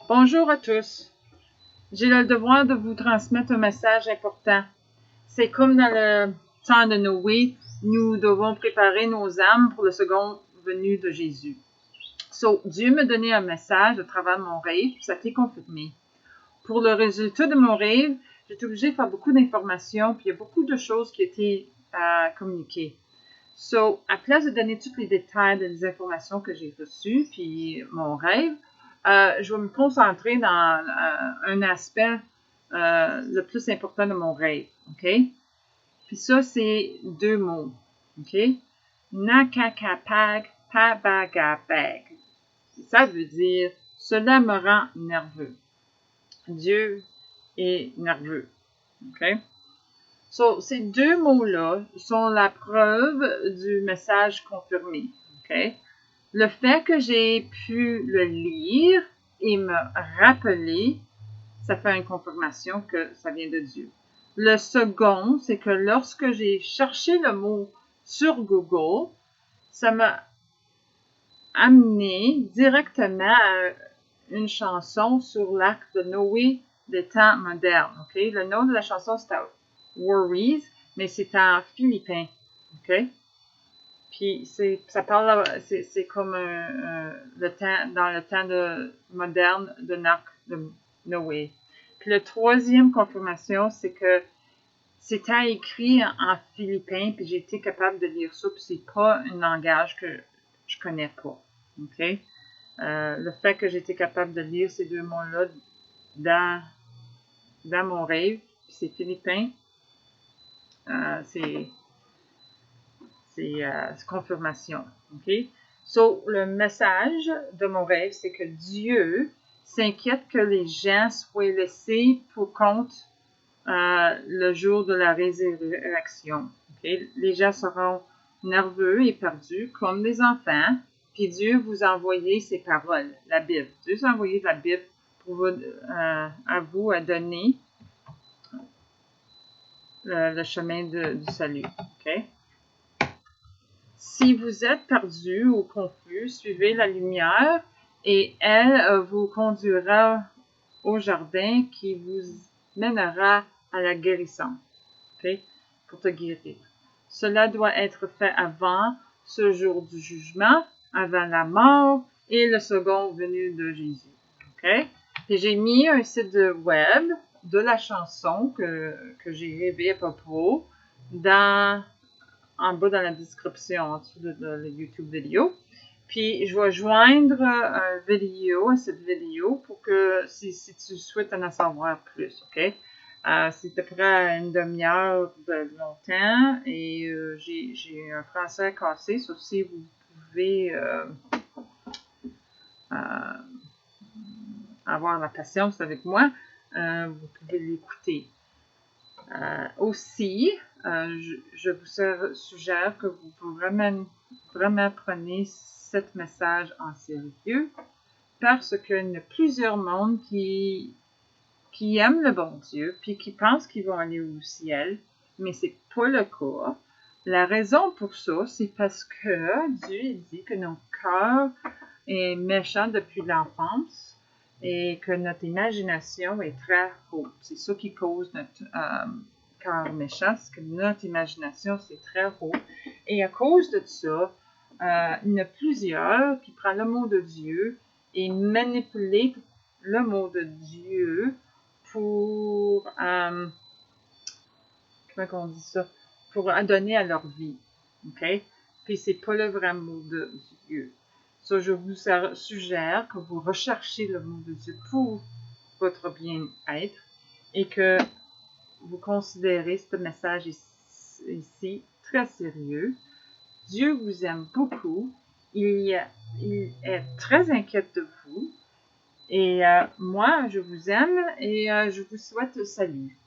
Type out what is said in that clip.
Bonjour à tous. J'ai le devoir de vous transmettre un message important. C'est comme dans le temps de Noé, nous devons préparer nos âmes pour le second venu de Jésus. Dieu m'a donné un message à travers mon rêve, ça a été confirmé. Pour le résultat de mon rêve, j'ai été obligée de faire beaucoup d'informations, puis il y a beaucoup de choses qui ont été communiquées. À place de donner tous les détails des informations que j'ai reçues, puis mon rêve, je vais me concentrer dans un aspect le plus important de mon rêve, OK? Puis ça, c'est 2 mots, OK? Nakakapag pabagapag. Ça veut dire « Cela me rend nerveux ». Dieu est nerveux, OK? Ces 2 mots-là sont la preuve du message confirmé, OK? Le fait que j'ai pu le lire et me rappeler, ça fait une confirmation que ça vient de Dieu. Le second, c'est que lorsque j'ai cherché le mot sur Google, ça m'a amené directement à une chanson sur l'arc de Noé des temps modernes. Okay? Le nom de la chanson, c'est Worries, mais c'est en philippin. OK? Puis ça parle, c'est comme dans le temps moderne de l'arc de Noé. Puis la troisième confirmation, c'est que c'était écrit en philippin, puis j'ai été capable de lire ça, puis c'est pas un langage que je connais pas. OK? Le fait que j'étais capable de lire ces 2 mots-là dans mon rêve, puis c'est philippin, c'est confirmation. OK? Le message de mon rêve, c'est que Dieu s'inquiète que les gens soient laissés pour compte le jour de la résurrection. Okay? Les gens seront nerveux et perdus comme des enfants, puis Dieu vous a envoyé ses paroles, la Bible. Dieu vous a envoyé la Bible pour vous, à vous à donner le chemin du salut. Okay? Si vous êtes perdu ou confus, suivez la lumière et elle vous conduira au jardin qui vous mènera à la guérison, okay? Pour te guérir. Cela doit être fait avant ce jour du jugement, avant la mort et le second venu de Jésus. Okay? Et j'ai mis un site web de la chanson que j'ai rêvé à propos en bas dans la description, en dessous de la YouTube vidéo. Puis, je vais joindre une vidéo à cette vidéo pour que, si tu souhaites en savoir plus, OK? C'est à peu près une demi-heure de longtemps et j'ai un français cassé, sauf si vous pouvez avoir la patience avec moi, vous pouvez l'écouter. Aussi, je vous suggère que vous vraiment preniez ce message en sérieux parce qu'il y a plusieurs mondes qui aiment le bon Dieu puis qui pensent qu'ils vont aller au ciel, mais c'est pas le cas. La raison pour ça, c'est parce que Dieu dit que notre cœur est méchant depuis l'enfance et que notre imagination est très haute. C'est ça qui cause notre cœur méchant, c'est que notre imagination, c'est très haut. Et à cause de ça, il y en a plusieurs qui prennent le mot de Dieu et manipulent le mot de Dieu pour, comment on dit ça, pour donner à leur vie. OK? Puis c'est pas le vrai mot de Dieu. Je vous suggère que vous recherchez le mot de Dieu pour votre bien-être et que vous considérez ce message ici très sérieux. Dieu vous aime beaucoup. Il est très inquiet de vous. Et moi, je vous aime et je vous souhaite salut.